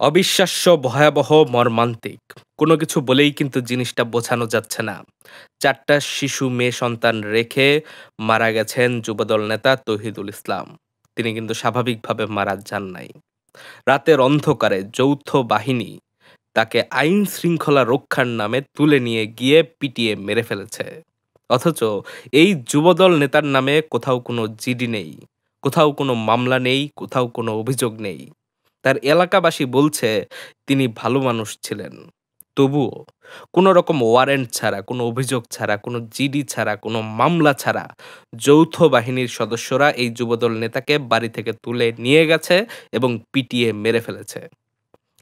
অবিশ্বাস্য, ভয়াবহ, মর্মান্তিক। কোনো কিছু বলেই কিন্তু জিনিসটা বোঝানো যাচ্ছে না। ৪ টা শিশু মেয়ে সন্তান রেখে মারা গেছেন যুবদল নেতা তৌহিদুল ইসলাম। তিনি কিন্তু স্বাভাবিকভাবে মারা যান নাই। রাতের অন্ধকারে যৌথ বাহিনী তাকে আইন শৃঙ্খলা রক্ষার নামে তুলে নিয়ে গিয়ে পিটিয়ে মেরে ফেলেছে। অথচ এই যুবদল নেতার নামে কোথাও কোনো জিডি নেই, কোথাও কোনো মামলা নেই, কোথাও কোনো অভিযোগ নেই। তার এলাকাবাসী বলছে তিনি ভালো মানুষ ছিলেন। তবুও কোনো রকম ওয়ারেন্ট ছাড়া, কোনো অভিযোগ ছাড়া, কোনো জিডি ছাড়া, কোনো মামলা ছাড়া যৌথ বাহিনীর সদস্যরা এই যুবদল নেতাকে বাড়ি থেকে তুলে নিয়ে গেছে এবং পিটিয়ে মেরে ফেলেছে।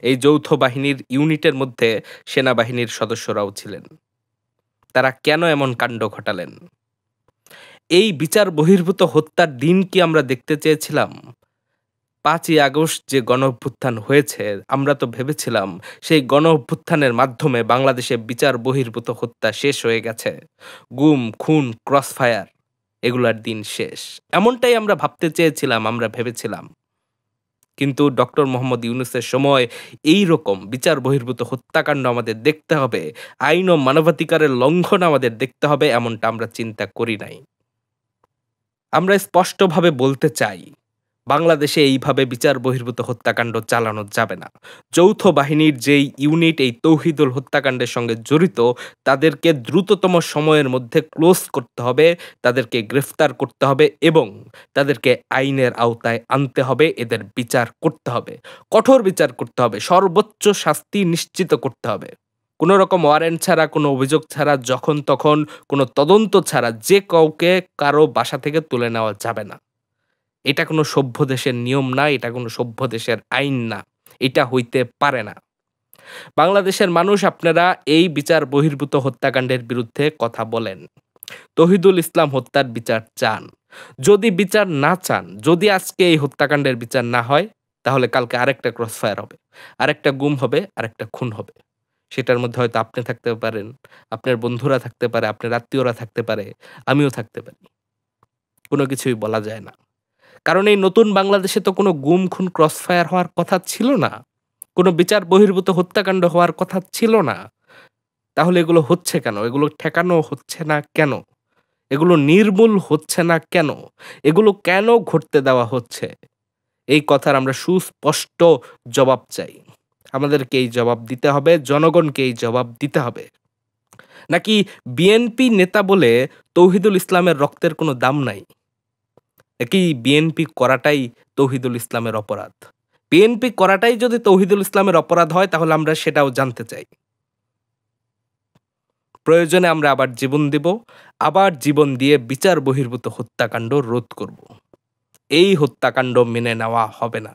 এই যৌথ বাহিনীর ইউনিটের মধ্যে সেনাবাহিনীর সদস্যরাও ছিলেন। তারা কেন এমন কাণ্ড ঘটালেন? এই বিচার বহির্ভূত হত্যার দিন কি আমরা দেখতে চেয়েছিলাম? ৫ই আগস্ট যে গণঅভ্যুত্থান হয়েছে, আমরা তো ভেবেছিলাম সেই গণঅভ্যুত্থানের মাধ্যমে বাংলাদেশে বিচার বহির্ভূত হত্যা শেষ হয়ে গেছে। গুম, খুন, ক্রসফায়ার এগুলার দিন শেষ। এমনটাই আমরা ভাবতে চেয়েছিলাম, আমরা ভেবেছিলাম। কিন্তু ডক্টর মোহাম্মদ ইউনূসের সময় এইরকম বিচার বহির্ভূত হত্যাকাণ্ড আমাদের দেখতে হবে, আইন ও মানবাধিকারের লঙ্ঘন আমাদের দেখতে হবে, এমনটা আমরা চিন্তা করি নাই। আমরা স্পষ্টভাবে বলতে চাই, বাংলাদেশে এইভাবে বিচার বহির্ভূত হত্যাকাণ্ড চালানো যাবে না। যৌথ বাহিনীর যেই ইউনিট এই তৌহিদুল হত্যাকাণ্ডের সঙ্গে জড়িত, তাদেরকে দ্রুততম সময়ের মধ্যে ক্লোজ করতে হবে, তাদেরকে গ্রেফতার করতে হবে এবং তাদেরকে আইনের আওতায় আনতে হবে, এদের বিচার করতে হবে, কঠোর বিচার করতে হবে, সর্বোচ্চ শাস্তি নিশ্চিত করতে হবে। কোনো রকম ওয়ারেন্ট ছাড়া, কোনো অভিযোগ ছাড়া, যখন তখন কোনো তদন্ত ছাড়া যে কাউকে কারো বাসা থেকে তুলে নেওয়া যাবে না। এটা কোনো সভ্য দেশের নিয়ম না, এটা কোনো সভ্য দেশের আইন না, এটা হইতে পারে না। বাংলাদেশের মানুষ, আপনারা এই বিচার বহির্ভূত হত্যাকাণ্ডের বিরুদ্ধে কথা বলেন। তৌহিদুল ইসলাম হত্যার বিচার চান। যদি বিচার না চান, যদি আজকে এই হত্যাকাণ্ডের বিচার না হয়, তাহলে কালকে আরেকটা ক্রসফায়ার হবে, আরেকটা গুম হবে, আরেকটা খুন হবে। সেটার মধ্যে হয়তো আপনি থাকতে পারেন, আপনার বন্ধুরা থাকতে পারে, আপনার আত্মীয়রা থাকতে পারে, আমিও থাকতে পারি। কোনো কিছুই বলা যায় না। কারণ এই নতুন বাংলাদেশে তো কোনো গুম, খুন, ক্রসফায়ার হওয়ার কথা ছিল না। কোনো বিচার বহির্ভূত হত্যাকাণ্ড হওয়ার কথা ছিল না। তাহলে এগুলো হচ্ছে কেন? এগুলো ঠেকানো হচ্ছে না কেন? এগুলো নির্মূল হচ্ছে না কেন? এগুলো কেন ঘটতে দেওয়া হচ্ছে? এই কথার আমরা সুস্পষ্ট জবাব চাই। আমাদেরকে এই জবাব দিতে হবে, জনগণকে এই জবাব দিতে হবে। নাকি বিএনপি নেতা বলে তৌহিদুল ইসলামের রক্তের কোনো দাম নাই? কি বিএনপি করাটাই তৌহিদুল ইসলামের অপরাধ? বিএনপি করাটাই যদি তৌহিদুল ইসলামের অপরাধ হয়, তাহলে আমরা সেটাও জানতে চাই। প্রয়োজনে আমরা আবার জীবন দিব, আবার জীবন দিয়ে বিচার বহির্ভূত হত্যাকাণ্ড রোধ করব। এই হত্যাকাণ্ড মেনে নেওয়া হবে না।